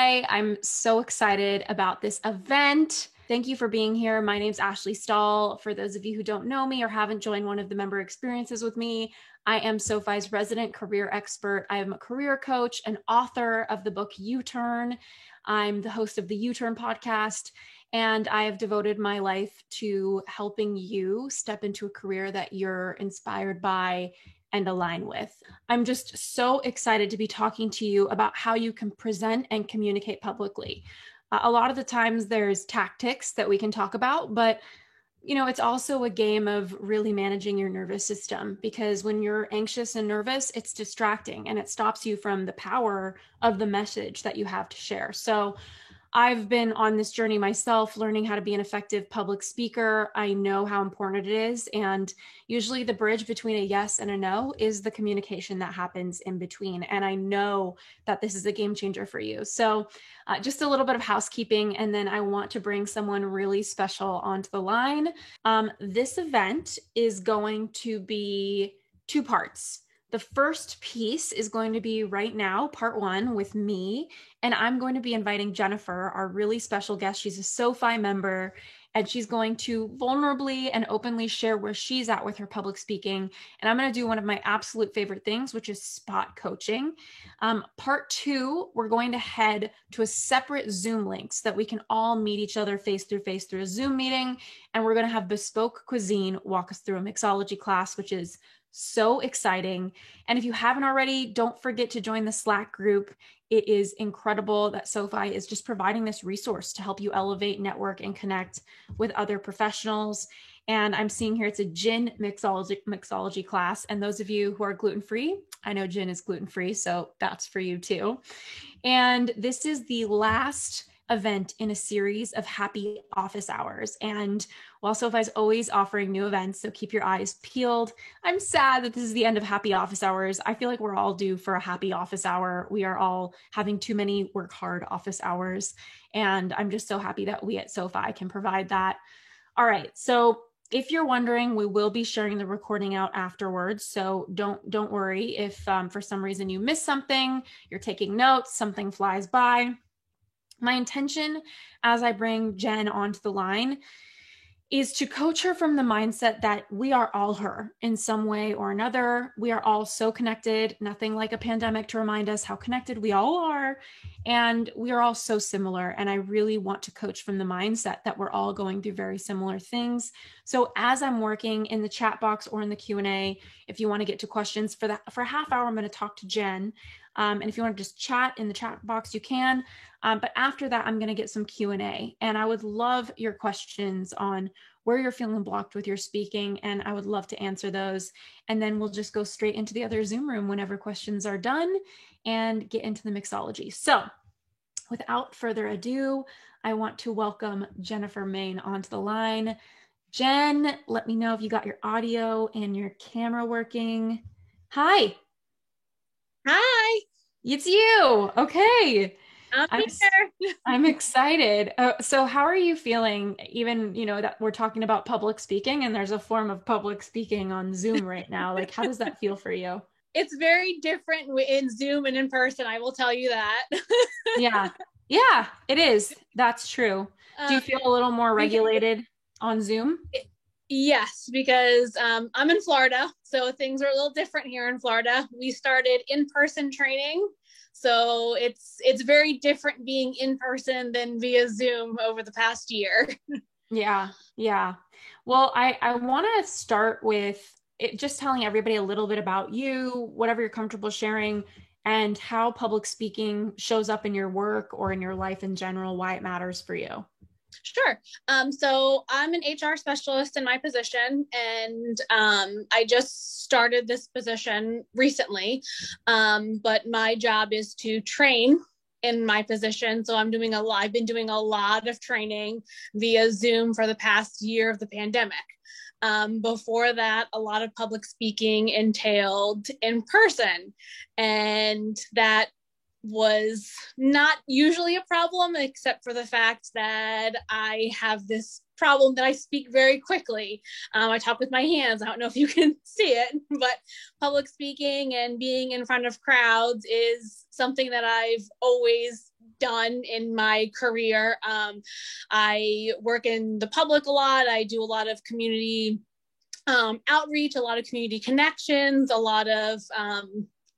SoFi. I'm so excited about this event. Thank you for being here. My name's Ashley Stahl. For those of you who don't know me or haven't joined one of the member experiences with me, I am SoFi's resident career expert. I am a career coach and author of the book U-Turn. I'm the host of the U-Turn podcast, and I have devoted my life to helping you step into a career that you're inspired by and align with. I'm just so excited to be talking to you about how you can present and communicate publicly. A lot of the times there's tactics that we can talk about, but it's also a game of really managing your nervous system, because when you're anxious and nervous, it's distracting and it stops you from the power of the message that you have to share. So I've been on this journey myself, learning how to be an effective public speaker. I know how important it is. And usually the bridge between a yes and a no is the communication that happens in between. And I know that this is a game changer for you. So just a little bit of housekeeping, and then I want to bring someone really special onto the line. This event is going to be two parts. The first piece is going to be right now, part one with me, and I'm going to be inviting Jennifer, our really special guest. She's a SoFi member, and she's going to vulnerably and openly share where she's at with her public speaking. And I'm going to do one of my absolute favorite things, which is spot coaching. Part two, we're going to head to a separate Zoom link so that we can all meet each other face through a Zoom meeting. And we're going to have Bespoke Cuisine walk us through a mixology class, which is so exciting. And if you haven't already, don't forget to join the Slack group. It is incredible that SoFi is just providing this resource to help you elevate, network, and connect with other professionals. And I'm seeing here it's a gin mixology class. And those of you who are gluten-free, I know gin is gluten-free, so that's for you too. And this is the last event in a series of happy office hours. And while SoFi is always offering new events, so keep your eyes peeled. I'm sad that this is the end of happy office hours. I feel like we're all due for a happy office hour. We are all having too many work hard office hours. And I'm just so happy that we at SoFi can provide that. All right. So if you're wondering, we will be sharing the recording out afterwards. So don't worry if for some reason you miss something, you're taking notes, something flies by. My intention as I bring Jen onto the line is to coach her from the mindset that we are all her in some way or another. We are all so connected, nothing like a pandemic to remind us how connected we all are. And we are all so similar. And I really want to coach from the mindset that we're all going through very similar things. So as I'm working in the chat box or in the Q&A, if you want to get to questions for a half hour, I'm going to talk to Jen. And if you want to just chat in the chat box, you can. But after that, I'm going to get some Q&A. And I would love your questions on where you're feeling blocked with your speaking. And I would love to answer those. And then we'll just go straight into the other Zoom room whenever questions are done and get into the mixology. So without further ado, I want to welcome Jennifer Main onto the line. Jen, let me know if you got your audio and your camera working. Hi. Hi. It's you. Okay. I'm here. I'm excited. So how are you feeling, even, that we're talking about public speaking and there's a form of public speaking on Zoom right now? Like, how does that feel for you? It's very different in Zoom and in person, I will tell you that. Yeah. Yeah, it is. That's true. Do you feel a little more regulated on Zoom? Yes, because I'm in Florida, so things are a little different here in Florida. We started in-person training, so it's very different being in person than via Zoom over the past year. Yeah. Well, I want to start with just telling everybody a little bit about you, whatever you're comfortable sharing, and how public speaking shows up in your work or in your life in general, why it matters for you. Sure. So I'm an HR specialist in my position, and I just started this position recently. But my job is to train in my position. So I've been doing a lot of training via Zoom for the past year of the pandemic. Before that, a lot of public speaking entailed in person, and that was not usually a problem, except for the fact that I have this problem that I speak very quickly. I talk with my hands. I don't know if you can see it, but public speaking and being in front of crowds is something that I've always done in my career. I work in the public a lot. I do a lot of community outreach, a lot of community connections, a lot of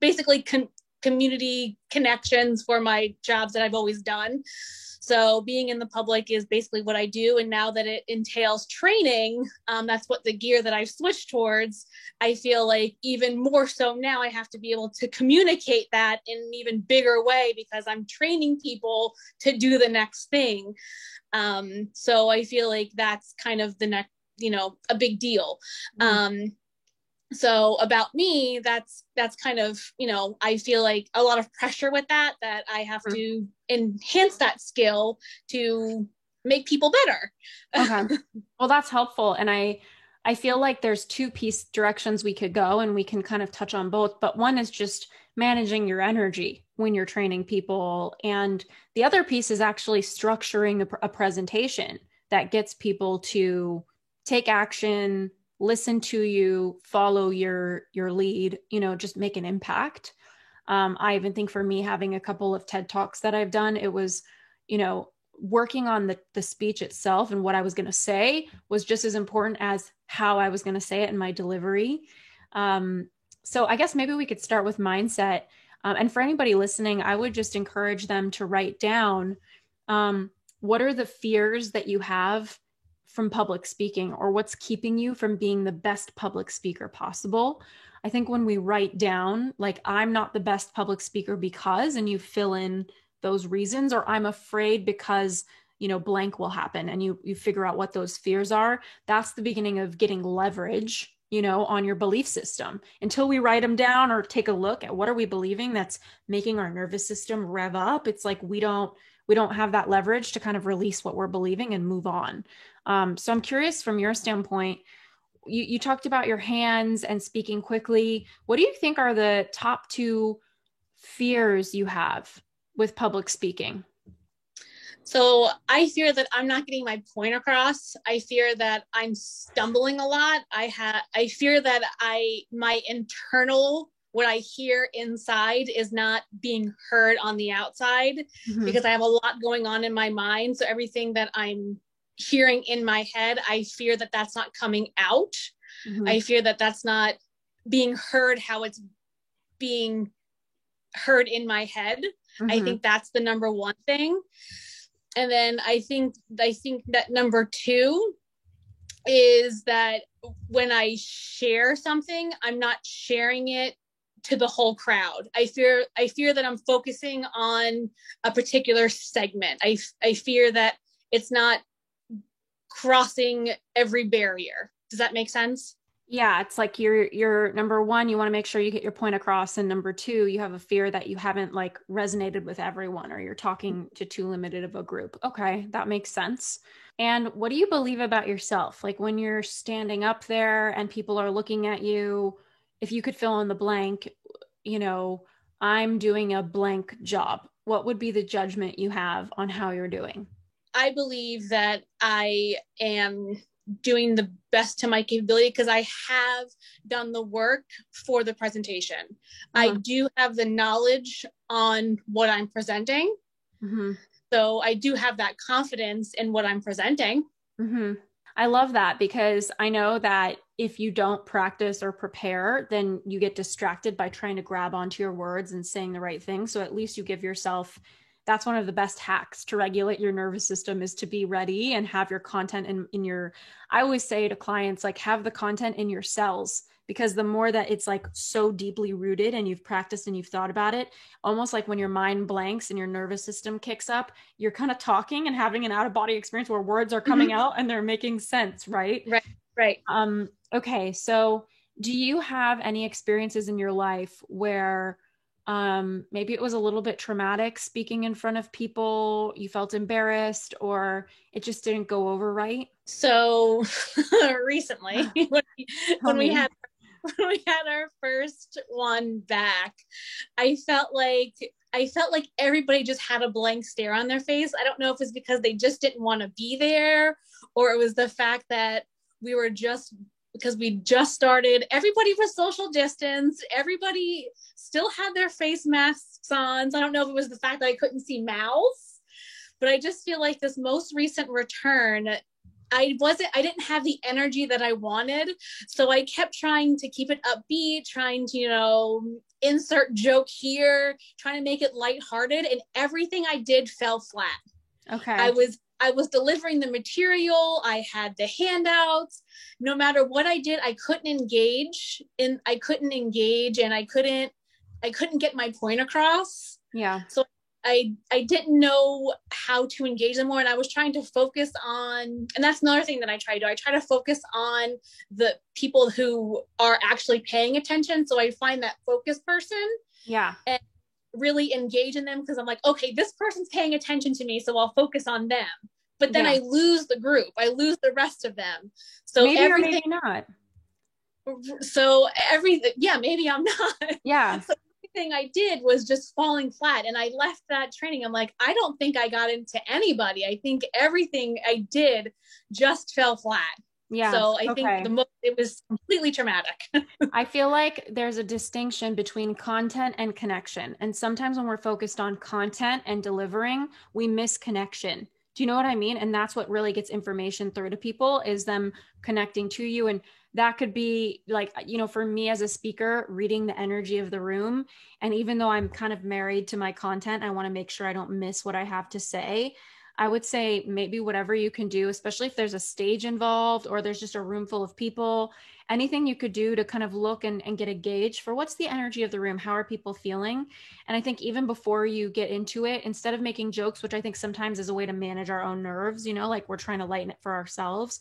basically community connections for my jobs that I've always done. So being in the public is basically what I do. And now that it entails training, that's what the gear that I've switched towards. I feel like even more so now I have to be able to communicate that in an even bigger way because I'm training people to do the next thing. So I feel like that's kind of the next, a big deal. So about me, that's kind of, I feel like a lot of pressure with that I have to enhance that skill to make people better. Okay. Well, that's helpful. And I feel like there's two piece directions we could go, and we can kind of touch on both, but one is just managing your energy when you're training people. And the other piece is actually structuring a presentation that gets people to take action, listen to you, follow your lead, just make an impact. I even think for me, having a couple of TED Talks that I've done, it was, working on the speech itself and what I was going to say was just as important as how I was going to say it in my delivery. So I guess maybe we could start with mindset. And for anybody listening, I would just encourage them to write down what are the fears that you have from public speaking, or what's keeping you from being the best public speaker possible. I think when we write down, like, I'm not the best public speaker because, and you fill in those reasons, or I'm afraid because, blank will happen, and you figure out what those fears are. That's the beginning of getting leverage, on your belief system. Until we write them down or take a look at what are we believing that's making our nervous system rev up, it's like we don't have that leverage to kind of release what we're believing and move on. So I'm curious from your standpoint, you talked about your hands and speaking quickly. What do you think are the top two fears you have with public speaking? So I fear that I'm not getting my point across. I fear that I'm stumbling a lot. I fear that my internal, what I hear inside is not being heard on the outside, because I have a lot going on in my mind. So everything that I'm hearing in my head, I fear that that's not coming out. I fear that that's not being heard how it's being heard in my head. I think that's the number one thing. And then I think that number two is that when I share something, I'm not sharing it to the whole crowd. I fear that I'm focusing on a particular segment. I fear that it's not crossing every barrier. Does that make sense? Yeah, it's like you're number one, you want to make sure you get your point across, and number two, you have a fear that you haven't like resonated with everyone, or you're talking to too limited of a group. Okay, that makes sense. And what do you believe about yourself? Like when you're standing up there and people are looking at you, if you could fill in the blank, I'm doing a blank job, what would be the judgment you have on how you're doing? I believe that I am doing the best to my capability because I have done the work for the presentation. I do have the knowledge on what I'm presenting. So I do have that confidence in what I'm presenting. I love that, because I know that if you don't practice or prepare, then you get distracted by trying to grab onto your words and saying the right thing. So at least you give yourself, that's one of the best hacks to regulate your nervous system, is to be ready and have your content in your, I always say to clients, like, have the content in your cells, because the more that it's like so deeply rooted and you've practiced and you've thought about it, almost like when your mind blanks and your nervous system kicks up, you're kind of talking and having an out of body experience where words are coming out and they're making sense, right? Right. Okay. So do you have any experiences in your life where maybe it was a little bit traumatic speaking in front of people, you felt embarrassed, or it just didn't go over right? So recently, when we had our first one back, I felt like everybody just had a blank stare on their face. I don't know if it's because they just didn't want to be there, or it was the fact that we were just because we just started. Everybody was social distance. Everybody still had their face masks on. So I don't know if it was the fact that I couldn't see mouths, but I just feel like this most recent return, I didn't have the energy that I wanted. So I kept trying to keep it upbeat, trying to, insert joke here, trying to make it lighthearted, and everything I did fell flat. Okay. I was delivering the material. I had the handouts. No matter what I did, I couldn't engage and I couldn't get my point across. Yeah. So I didn't know how to engage them more. And I was trying to focus on, and that's another thing that I try to do. I try to focus on the people who are actually paying attention. So I find that focus person. Yeah. And really engage in them, because I'm like, okay, this person's paying attention to me, so I'll focus on them. But then I lose the group. I lose the rest of them. So maybe everything, or maybe not. So everything, maybe I'm not. Yeah. So everything I did was just falling flat. And I left that training. I'm like, I don't think I got into anybody. I think everything I did just fell flat. Yeah. So I think it was completely traumatic. I feel like there's a distinction between content and connection. And sometimes when we're focused on content and delivering, we miss connection. Do you know what I mean? And that's what really gets information through to people, is them connecting to you. And that could be like, for me as a speaker, reading the energy of the room. And even though I'm kind of married to my content, I want to make sure I don't miss what I have to say. I would say maybe whatever you can do, especially if there's a stage involved or there's just a room full of people, anything you could do to kind of look and get a gauge for what's the energy of the room, how are people feeling? And I think even before you get into it, instead of making jokes, which I think sometimes is a way to manage our own nerves, like we're trying to lighten it for ourselves,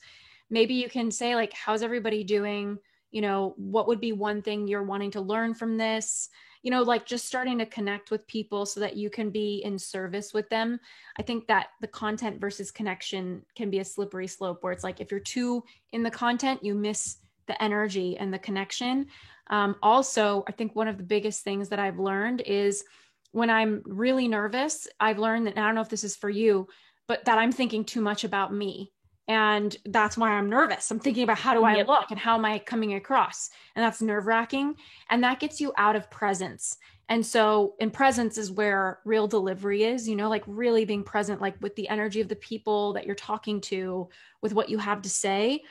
maybe you can say like, how's everybody doing? What would be one thing you're wanting to learn from this? Like just starting to connect with people so that you can be in service with them. I think that the content versus connection can be a slippery slope, where it's like, if you're too in the content, you miss the energy and the connection. Also, I think one of the biggest things that I've learned is when I'm really nervous, I've learned that, and I don't know if this is for you, but that I'm thinking too much about me. And that's why I'm nervous. I'm thinking about how do I look and how am I coming across? And that's nerve-wracking. And that gets you out of presence. And so in presence is where real delivery is, like really being present, like with the energy of the people that you're talking to, with what you have to say.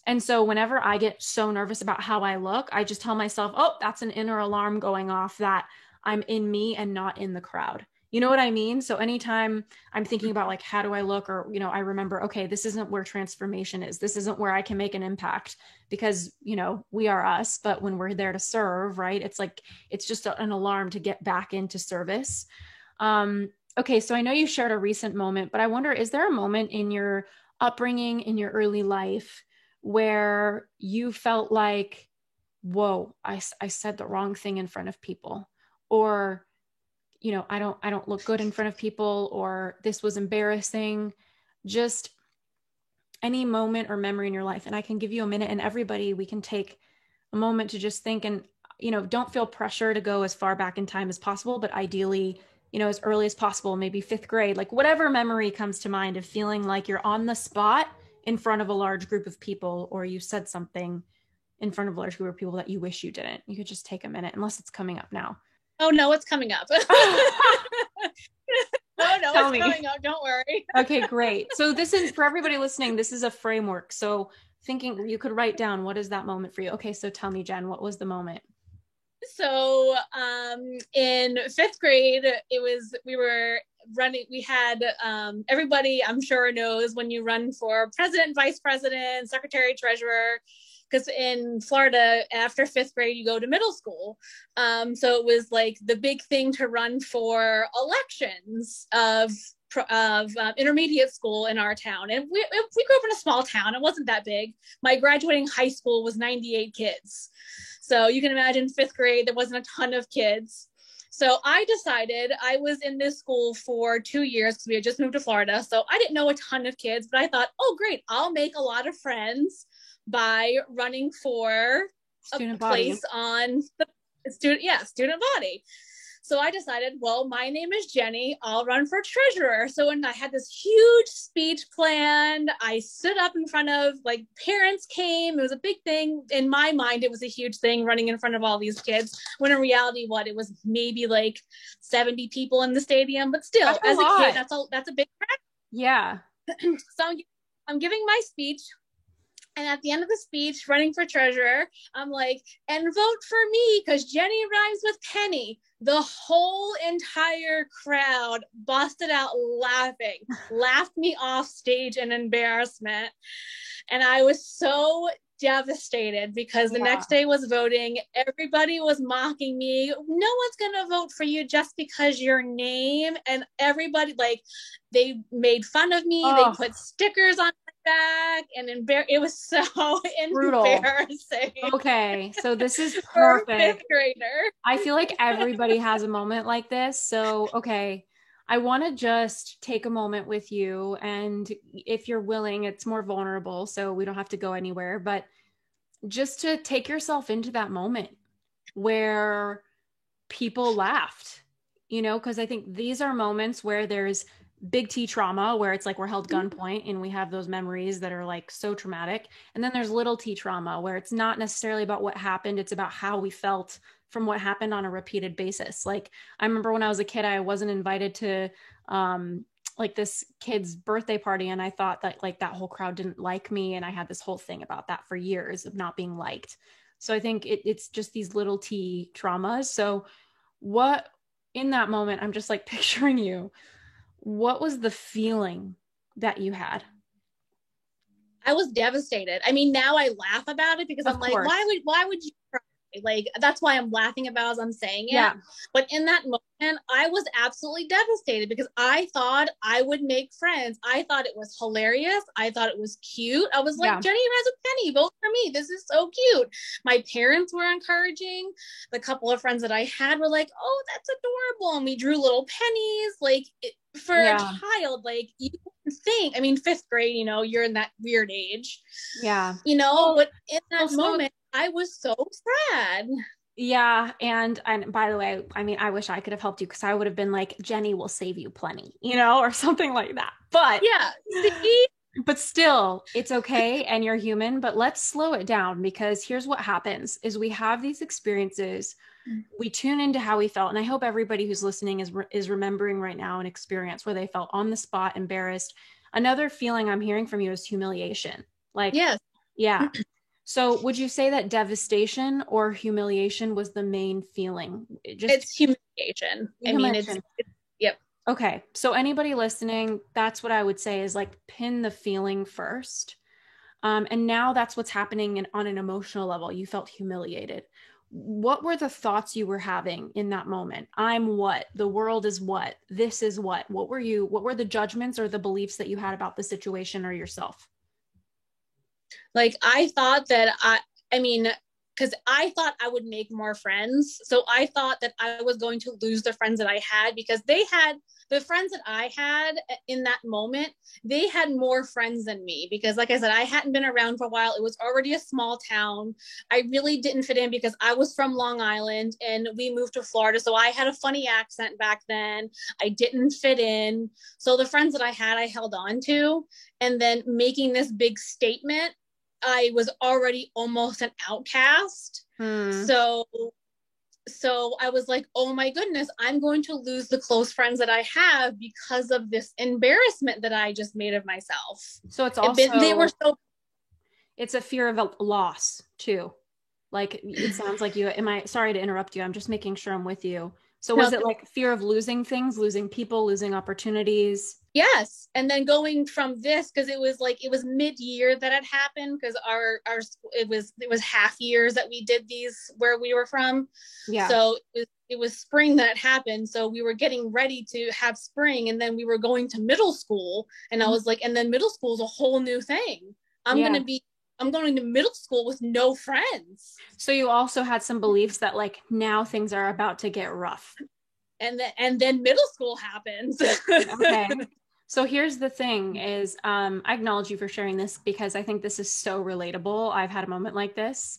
And so whenever I get so nervous about how I look, I just tell myself, oh, that's an inner alarm going off that I'm in me and not in the crowd. You know what I mean? So anytime I'm thinking about like, how do I look? Or, I remember, okay, this isn't where transformation is. This isn't where I can make an impact, because, we are us, but when we're there to serve, right? It's like, it's just an alarm to get back into service. Okay. So I know you shared a recent moment, but I wonder, is there a moment in your upbringing, in your early life, where you felt like, whoa, I said the wrong thing in front of people, or I don't look good in front of people, or this was embarrassing? Just any moment or memory in your life. And I can give you a minute, and everybody, we can take a moment to just think, and, don't feel pressure to go as far back in time as possible, but ideally, as early as possible, maybe 5th grade, like whatever memory comes to mind of feeling like you're on the spot in front of a large group of people, or you said something in front of a large group of people that you wish you didn't. You could just take a minute, unless it's coming up now. Oh, no, it's coming up. No, it's coming up. Don't worry. Okay, great. So this is, for everybody listening, this is a framework. So thinking, you could write down, what is that moment for you? Okay, so tell me, Jen, what was the moment? So in 5th grade, we had everybody, I'm sure, knows when you run for president, vice president, secretary, treasurer, because in Florida, after 5th grade, you go to middle school. So it was like the big thing to run for elections of intermediate school in our town. And we grew up in a small town. It wasn't that big. My graduating high school was 98 kids. So you can imagine 5th grade, there wasn't a ton of kids. So I decided, I was in this school for 2 years because we had just moved to Florida. So I didn't know a ton of kids, but I thought, oh, great, I'll make a lot of friends by running for student a place on the student body. So I decided, well, my name is Jenny. I'll run for treasurer. So when I had this huge speech planned, I stood up in front of, like, parents came. It was a big thing. In my mind, it was a huge thing running in front of all these kids, when in reality, it was maybe like 70 people in the stadium. But still, as a kid, that's a big crowd. Yeah. So I'm giving my speech. And at the end of the speech, running for treasurer, I'm like, and vote for me because Jenny rhymes with Penny. The whole entire crowd busted out laughing, laughed me off stage in embarrassment. And I was so devastated because the next day was voting. Everybody was mocking me. No one's going to vote for you just because your name. And everybody, like, they made fun of me. They put stickers on back and it was so brutal. Embarrassing. Okay, so this is perfect. Fifth grader. I feel like everybody has a moment like this. So, okay, I want to just take a moment with you, and if you're willing, it's more vulnerable, so we don't have to go anywhere, but just to take yourself into that moment where people laughed, you know, because I think these are moments where there's big T trauma, where it's like we're held gunpoint and we have those memories that are like so traumatic. And then there's little T trauma, where it's not necessarily about what happened. It's about how we felt from what happened on a repeated basis. Like, I remember when I was a kid, I wasn't invited to like this kid's birthday party. And I thought that like that whole crowd didn't like me. And I had this whole thing about that for years of not being liked. So I think it's just these little T traumas. So what, in that moment, I'm just like picturing you, what was the feeling that you had? I was devastated. I mean, now I laugh about it because I'm like, why would you cry? Like, that's why I'm laughing about as I'm saying it. Yeah. But in that moment, I was absolutely devastated because I thought I would make friends. I thought it was hilarious. I thought it was cute. I was like, Jenny has a penny. Vote for me. This is so cute. My parents were encouraging. The couple of friends that I had were like, oh, that's adorable. And we drew little pennies. Like, for a child, like, you think, I mean, fifth grade, you know, you're in that weird age. Yeah. You know, but in that moment, I was so sad. Yeah. And by the way, I mean, I wish I could have helped you, because I would have been like, Jenny will save you plenty, you know, or something like that. But yeah, see? But still, it's okay, and you're human. But let's slow it down, because here's what happens is we have these experiences, we tune into how we felt. And I hope everybody who's listening is remembering right now an experience where they felt on the spot, embarrassed. Another feeling I'm hearing from you is humiliation. Like, yes. Yeah. So would you say that devastation or humiliation was the main feeling? It's humiliation. I mean, it's yep. Okay. So anybody listening, that's what I would say is like pin the feeling first. And now that's what's happening on an emotional level. You felt humiliated. What were the thoughts you were having in that moment? I'm what? The world is what? This is what? What were the judgments or the beliefs that you had about the situation or yourself? Like, I thought that I mean, because I thought I would make more friends. So I thought that I was going to lose the friends that I had, because the friends that I had in that moment, they had more friends than me, because like I said, I hadn't been around for a while. It was already a small town. I really didn't fit in because I was from Long Island and we moved to Florida. So I had a funny accent back then. I didn't fit in. So the friends that I had, I held on to. And then making this big statement, I was already almost an outcast. So I was like, oh my goodness, I'm going to lose the close friends that I have because of this embarrassment that I just made of myself. So it's also, it's a fear of a loss too. Like, it sounds like sorry to interrupt you. I'm just making sure I'm with you. So was it like fear of losing things, losing people, losing opportunities? Yes. And then going from this, because it was mid-year that had happened, because it was half years that we did these where we were from. Yeah. So it was spring that happened. So we were getting ready to have spring, and then we were going to middle school. And I was like, and then middle school is a whole new thing. I'm going to middle school with no friends. So you also had some beliefs that like now things are about to get rough. And then middle school happens. Okay. So here's the thing is, I acknowledge you for sharing this because I think this is so relatable. I've had a moment like this.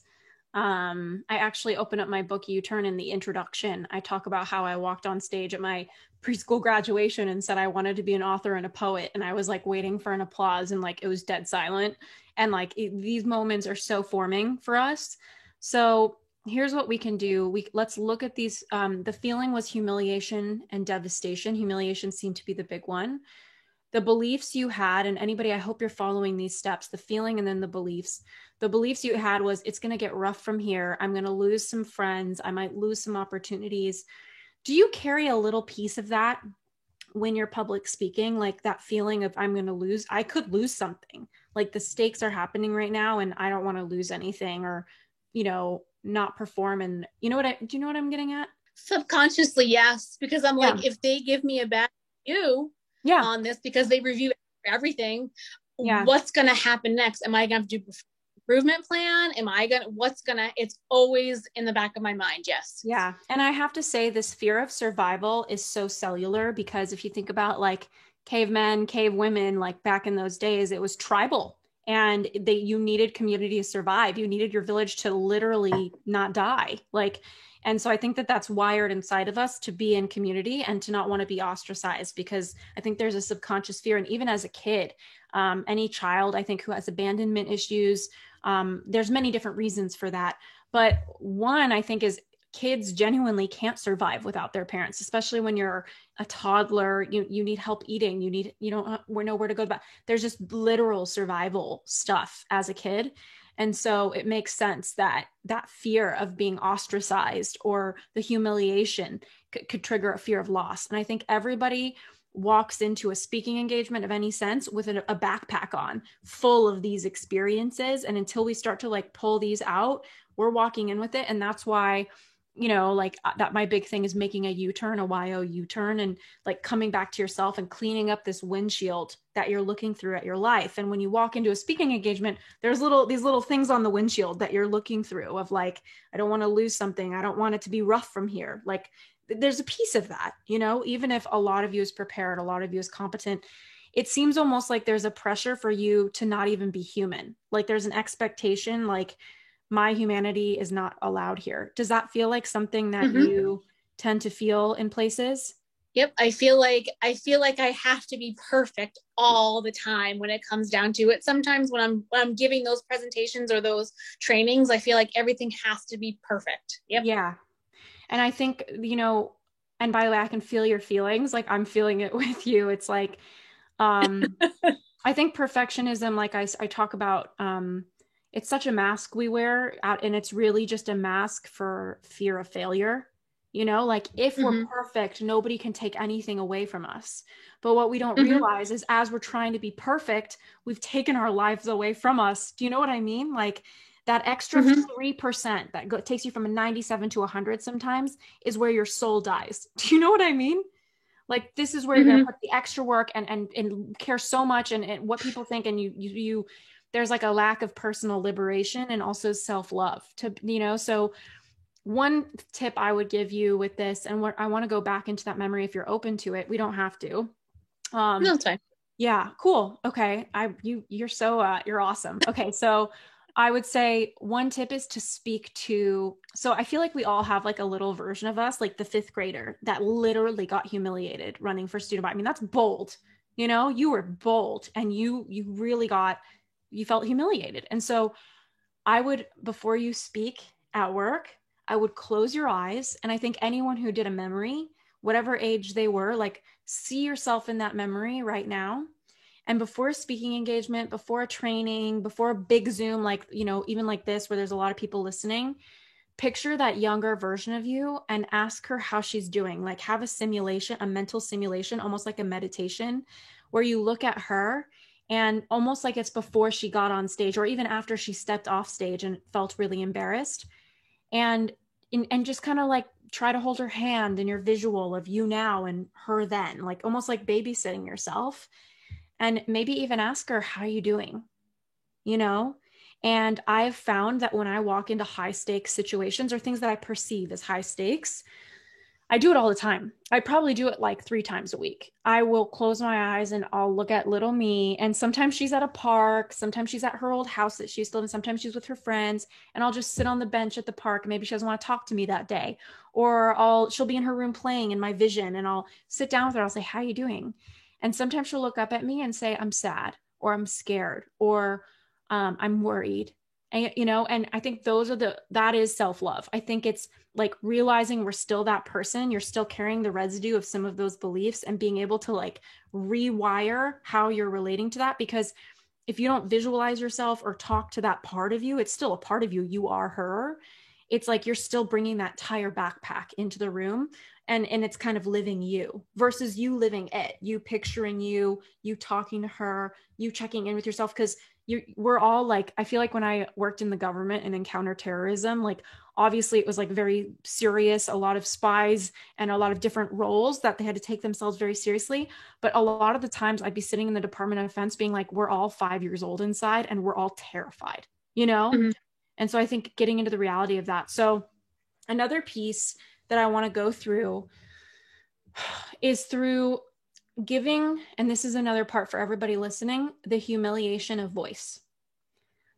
I actually open up my book U-Turn in the introduction. I talk about how I walked on stage at my preschool graduation and said I wanted to be an author and a poet, and I was like waiting for an applause, and like it was dead silent. And like these moments are so forming for us. So here's what we can do. Let's look at these. The feeling was humiliation and devastation. Humiliation seemed to be the big one. The beliefs you had, and anybody, I hope you're following these steps, the feeling and then the beliefs. The beliefs you had was, it's going to get rough from here. I'm going to lose some friends. I might lose some opportunities. Do you carry a little piece of that when you're public speaking? Like that feeling of, I'm going to lose, I could lose something. Like the stakes are happening right now and I don't want to lose anything, or, not perform. And do you know what I'm getting at? Subconsciously, yes, because I'm Yeah. like, if they give me a bad review Yeah. on this because they review everything, Yeah. what's going to happen next? Am I going to do improvement plan? It's always in the back of my mind. Yes. Yeah. And I have to say, this fear of survival is so cellular, because if you think about like cavemen, cave women, like back in those days, it was tribal, and you needed community to survive. You needed your village to literally not die. Like, and so I think that that's wired inside of us to be in community and to not want to be ostracized, because I think there's a subconscious fear. And even as a kid, any child, I think, who has abandonment issues, there's many different reasons for that. But one, I think, is kids genuinely can't survive without their parents, especially when you're a toddler. You need help eating. You don't know where to go. But there's just literal survival stuff as a kid. And so it makes sense that that fear of being ostracized or the humiliation could trigger a fear of loss. And I think everybody walks into a speaking engagement of any sense with a backpack on full of these experiences. And until we start to like pull these out, we're walking in with it. And that's why, like that, my big thing is making a U-turn, a YO U-turn, and like coming back to yourself and cleaning up this windshield that you're looking through at your life. And when you walk into a speaking engagement, there's these little things on the windshield that you're looking through of like, I don't want to lose something. I don't want it to be rough from here. Like there's a piece of that, even if a lot of you is prepared, a lot of you is competent, it seems almost like there's a pressure for you to not even be human. Like there's an expectation, like my humanity is not allowed here. Does that feel like something that you tend to feel in places? Yep. I feel like I have to be perfect all the time when it comes down to it. Sometimes when I'm giving those presentations or those trainings, I feel like everything has to be perfect. Yep. Yeah. And I think, and by the way, I can feel your feelings. Like I'm feeling it with you. It's like, I think perfectionism, like I talk about, it's such a mask we wear out, and it's really just a mask for fear of failure. Like if we're perfect, nobody can take anything away from us. But what we don't realize is, as we're trying to be perfect, we've taken our lives away from us. Do you know what I mean? Like that extra 3% that takes you from a 97 to 100 sometimes is where your soul dies. Do you know what I mean? Like this is where you're going to put the extra work and care so much and what people think. And you there's like a lack of personal liberation and also self-love so one tip I would give you with this, and what I want to go back into that memory if you're open to it, we don't have to. No, it's fine. Yeah, cool. Okay. You're awesome. Okay. So I would say one tip is to speak to, so I feel like we all have like a little version of us, like the fifth grader that literally got humiliated running for student body. I mean, that's bold. You were bold and you felt humiliated. And so I would, before you speak at work, I would close your eyes. And I think anyone who did a memory, whatever age they were, like see yourself in that memory right now. And before a speaking engagement, before a training, before a big Zoom, like, even like this, where there's a lot of people listening, picture that younger version of you and ask her how she's doing. Like have a simulation, a mental simulation, almost like a meditation, where you look at her and almost like it's before she got on stage or even after she stepped off stage and felt really embarrassed. And just kind of like try to hold her hand in your visual of you now and her then, like almost like babysitting yourself. And maybe even ask her, how are you doing? And I've found that when I walk into high stakes situations or things that I perceive as high stakes, I do it all the time. I probably do it like 3 times a week. I will close my eyes and I'll look at little me. And sometimes she's at a park. Sometimes she's at her old house that she still lives in. Sometimes she's with her friends. And I'll just sit on the bench at the park. Maybe she doesn't want to talk to me that day. Or she'll be in her room playing in my vision. And I'll sit down with her. I'll say, how are you doing? And sometimes she'll look up at me and say, I'm sad, or I'm scared, or I'm worried. And, and I think that is self-love. I think it's like realizing we're still that person. You're still carrying the residue of some of those beliefs and being able to like rewire how you're relating to that. Because if you don't visualize yourself or talk to that part of you, it's still a part of you. You are her. It's like you're still bringing that tire backpack into the room, and it's kind of living you versus you living it, you picturing you talking to her, you checking in with yourself. Because we're all like, I feel like when I worked in the government and encountered terrorism, like obviously it was like very serious, a lot of spies and a lot of different roles that they had to take themselves very seriously. But a lot of the times I'd be sitting in the Department of Defense being like, we're all 5 years old inside and we're all terrified, Mm-hmm. And so I think getting into the reality of that. So another piece that I want to go through is through giving, and this is another part for everybody listening, the humiliation of voice.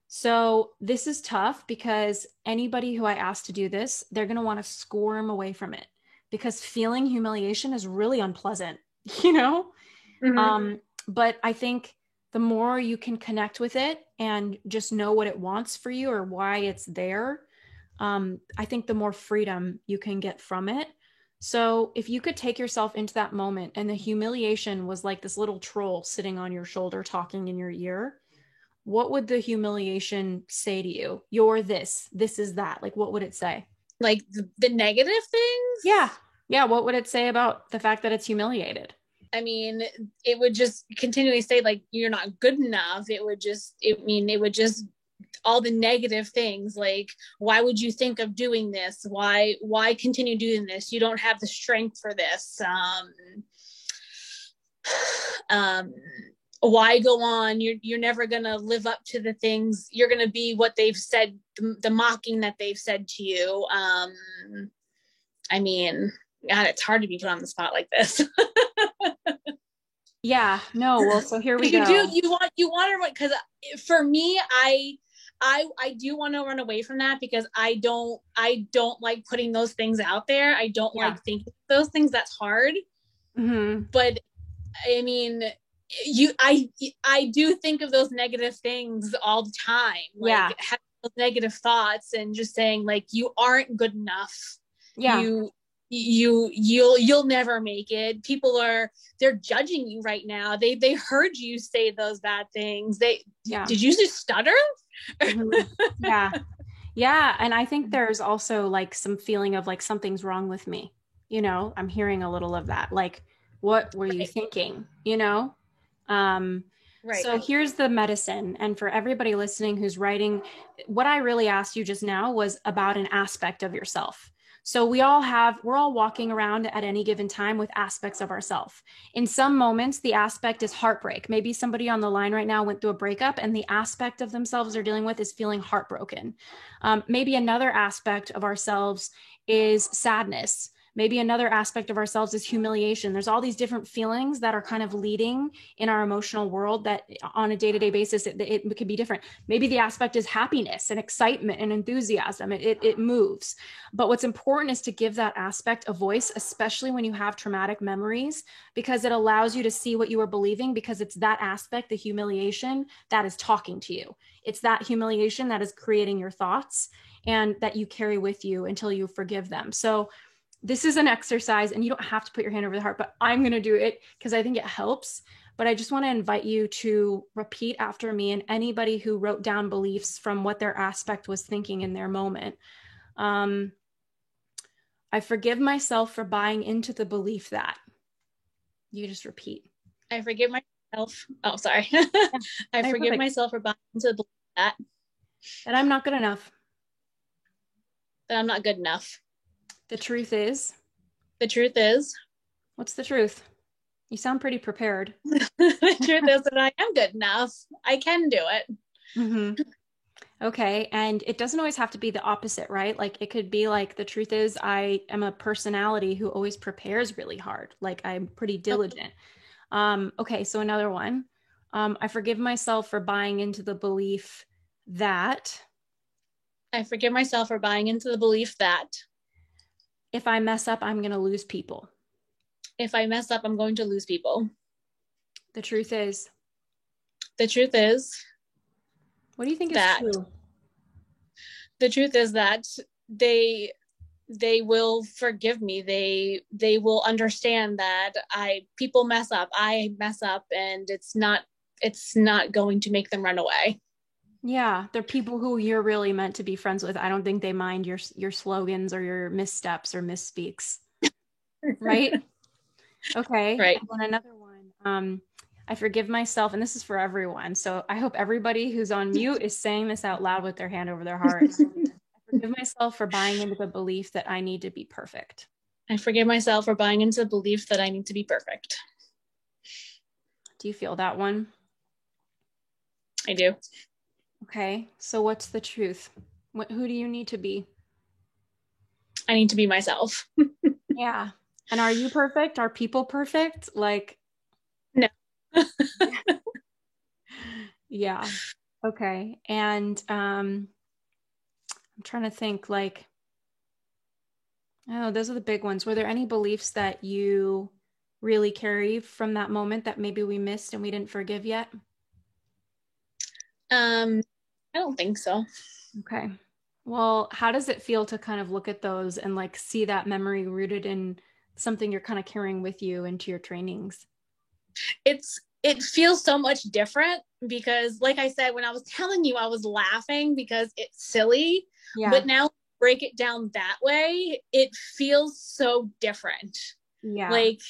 So this is tough because anybody who I ask to do this, they're going to want to squirm away from it because feeling humiliation is really unpleasant, you know? Mm-hmm. But I think the more you can connect with it and just know what it wants for you or why it's there, I think the more freedom you can get from it. So if you could take yourself into that moment and the humiliation was like this little troll sitting on your shoulder talking in your ear, what would the humiliation say to you? You're this is that. Like, what would it say? Like the negative things? Yeah. Yeah. What would it say about the fact that it's humiliated? I mean, it would just continually say like you're not good enough. It would just all the negative things like why would you think of doing this? Why continue doing this? You don't have the strength for this. Why go on? You're never gonna live up to the things. You're gonna be what they've said, the mocking that they've said to you. I mean, God, it's hard to be put on the spot like this. Yeah, no. Well, so here we go. You want to, because for me, I do want to run away from that because I don't like putting those things out there. I don't like thinking those things. That's hard. Mm-hmm. But I mean, I do think of those negative things all the time. Like having those negative thoughts and just saying like you aren't good enough. Yeah. You'll never make it. They're judging you right now. They heard you say those bad things. Did you just stutter? Mm-hmm. Yeah. And I think there's also like some feeling of like something's wrong with me. I'm hearing a little of that. Like, what were you thinking? Right. So here's the medicine. And for everybody listening who's writing, what I really asked you just now was about an aspect of yourself. So we're all walking around at any given time with aspects of ourselves. In some moments, the aspect is heartbreak. Maybe somebody on the line right now went through a breakup and the aspect of themselves they're dealing with is feeling heartbroken. Maybe another aspect of ourselves is sadness. Maybe another aspect of ourselves is humiliation. There's all these different feelings that are kind of leading in our emotional world that on a day-to-day basis, it could be different. Maybe the aspect is happiness and excitement and enthusiasm. It moves. But what's important is to give that aspect a voice, especially when you have traumatic memories, because it allows you to see what you were believing, because it's that aspect, the humiliation, that is talking to you. It's that humiliation that is creating your thoughts and that you carry with you until you forgive them. So this is an exercise and you don't have to put your hand over the heart, but I'm going to do it because I think it helps. But I just want to invite you to repeat after me, and anybody who wrote down beliefs from what their aspect was thinking in their moment. I forgive myself for buying into the belief that. You just repeat. I forgive myself. Oh, sorry. I forgive myself for buying into the belief that I'm not good enough. That I'm not good enough. The truth is. What's the truth? You sound pretty prepared. The truth is that I am good enough. I can do it. Mm-hmm. Okay. And it doesn't always have to be the opposite, right? Like it could be like the truth is I am a personality who always prepares really hard. Like I'm pretty diligent. Okay, so another one. I forgive myself for buying into the belief that I forgive myself for buying into the belief that if I mess up, I'm going to lose people. if I mess up, I'm going to lose people. The truth is, The truth is what do you think is that true? the truth is that they they will forgive me. They will understand that I people mess up. I mess up, and it's not going to make them run away. Yeah, they're people who you're really meant to be friends with. I don't think they mind your slogans or your missteps or misspeaks, right? Okay. Right. And then another one. I forgive myself, and this is for everyone. So I hope everybody who's on mute is saying this out loud with their hand over their heart. I forgive myself for buying into the belief that I need to be perfect. I forgive myself for buying into the belief that I need to be perfect. Do you feel that one? I do. Okay. So what's the truth? Who do you need to be? I need to be myself. Yeah. And are you perfect? Are people perfect? Like, No. yeah. Okay. And I'm trying to think like, oh, those are the big ones. Were there any beliefs that you really carry from that moment that maybe we missed and we didn't forgive yet? I don't think so. Okay. Well, how does it feel to kind of look at those and like see that memory rooted in something you're kind of carrying with you into your trainings? It feels so much different because, like I said, when I was telling you, I was laughing because it's silly, Yeah. but now break it down that way, it feels so different. Yeah. Like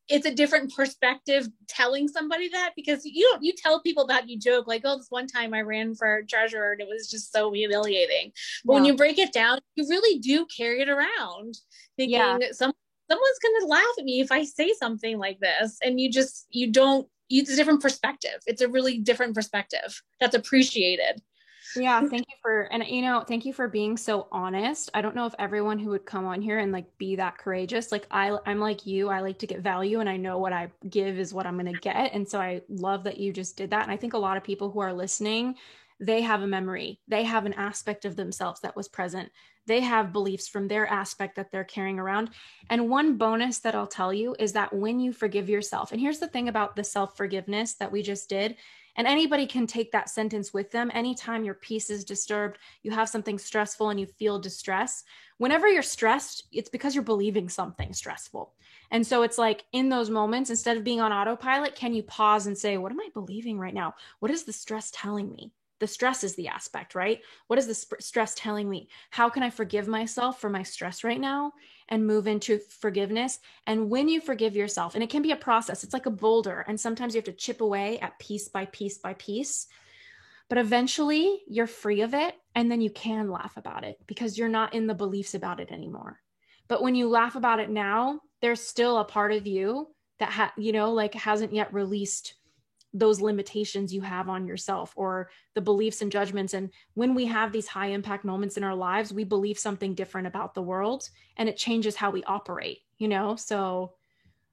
it's a different perspective telling somebody that, because you tell people that, you joke like, oh, this one time I ran for treasurer and it was just so humiliating, but when Yeah. you break it down, you really do carry it around Yeah. thinking someone's going to laugh at me if I say something like this, and you don't it's a different perspective. It's a really different perspective that's appreciated. Yeah, thank you for being so honest. I don't know if everyone who would come on here and like be that courageous. Like I'm like you, I like to get value and I know what I give is what I'm going to get. And so I love that you just did that. And I think a lot of people who are listening, they have a memory. They have an aspect of themselves that was present. They have beliefs from their aspect that they're carrying around. And one bonus that I'll tell you is that when you forgive yourself, and here's the thing about the self-forgiveness that we just did, and anybody can take that sentence with them. Anytime your peace is disturbed, you have something stressful and you feel distress. Whenever you're stressed, it's because you're believing something stressful. And so it's like in those moments, instead of being on autopilot, can you pause and say, what am I believing right now? What is the stress telling me? The stress is the aspect, right? What is the stress telling me? How can I forgive myself for my stress right now and move into forgiveness? And when you forgive yourself, and it can be a process, it's like a boulder, and sometimes you have to chip away at piece by piece by piece, but eventually you're free of it. And then you can laugh about it because you're not in the beliefs about it anymore. But when you laugh about it now, there's still a part of you that like hasn't yet released those limitations you have on yourself or the beliefs and judgments. And when we have these high impact moments in our lives, we believe something different about the world and it changes how we operate. So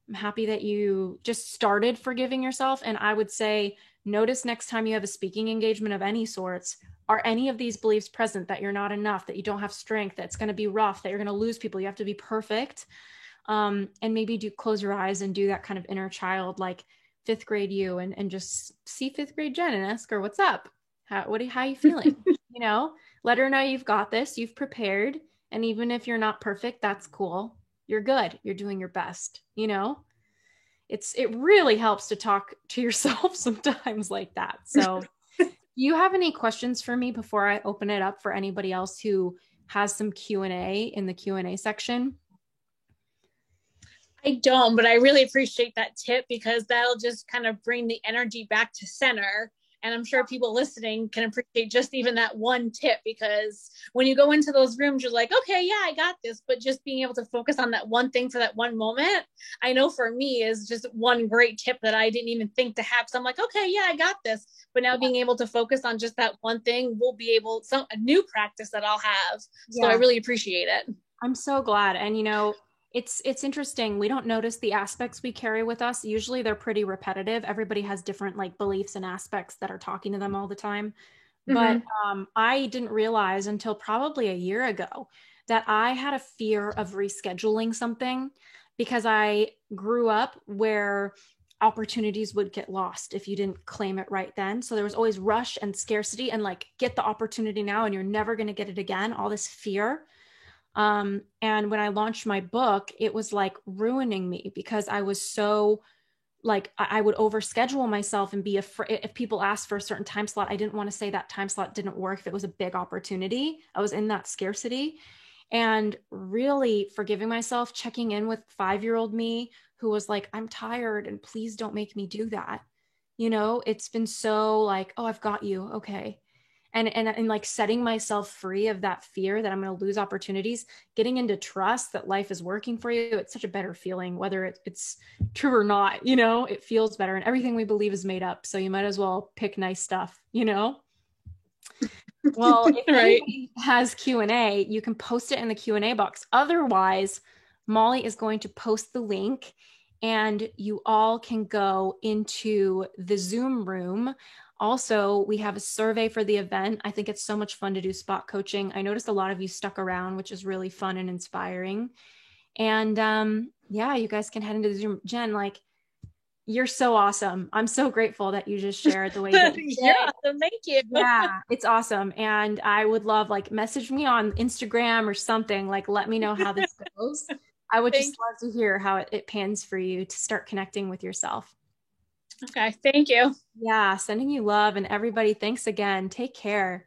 I'm happy that you just started forgiving yourself. And I would say, notice next time you have a speaking engagement of any sorts, are any of these beliefs present that you're not enough, that you don't have strength, that it's going to be rough, that you're going to lose people, you have to be perfect? And maybe close your eyes and do that kind of inner child, like fifth grade you, and just see fifth grade Jen and ask her, what's up? How are you feeling? Let her know you've got this, you've prepared. And even if you're not perfect, that's cool. You're good. You're doing your best. It really helps to talk to yourself sometimes like that. So do you have any questions for me before I open it up for anybody else who has some Q&A in the Q&A section? I don't, but I really appreciate that tip because that'll just kind of bring the energy back to center And I'm sure people listening can appreciate just even that one tip, because when you go into those rooms, you're like, okay, yeah, I got this. But just being able to focus on that one thing for that one moment, I know for me is just one great tip that I didn't even think to have. So I'm like, okay, yeah, I got this. But now being able to focus on just that one thing will be able, a new practice that I'll have. So I really appreciate it. I'm so glad. And it's interesting. We don't notice the aspects we carry with us. Usually they're pretty repetitive. Everybody has different like beliefs and aspects that are talking to them all the time. But I didn't realize until probably a year ago that I had a fear of rescheduling something, because I grew up where opportunities would get lost if you didn't claim it right then. So there was always rush and scarcity and like, get the opportunity now and you're never going to get it again. All this fear. And when I launched my book, it was like ruining me, because I was so like, I would overschedule myself and be afraid if people asked for a certain time slot. I didn't want to say that time slot didn't work. If it was a big opportunity, I was in that scarcity, and really forgiving myself, checking in with 5-year-old me who was like, I'm tired and please don't make me do that. It's been so like, oh, I've got you. Okay. And like setting myself free of that fear that I'm going to lose opportunities, getting into trust that life is working for you. It's such a better feeling, whether it's true or not. It feels better, and everything we believe is made up. So you might as well pick nice stuff. Well, if anybody has Q&A, you can post it in the Q&A box. Otherwise, Molly is going to post the link and you all can go into the Zoom room. Also, we have a survey for the event. I think it's so much fun to do spot coaching. I noticed a lot of you stuck around, which is really fun and inspiring. And yeah, you guys can head into the Zoom. Jen, like, you're so awesome. I'm so grateful that you just shared the way that you did. You're awesome. Thank you. Yeah, it's awesome. And I would love, like, message me on Instagram or something, like, let me know how this goes. I would just love to hear how it pans for you to start connecting with yourself. Okay. Thank you. Yeah. Sending you love, and everybody, thanks again. Take care.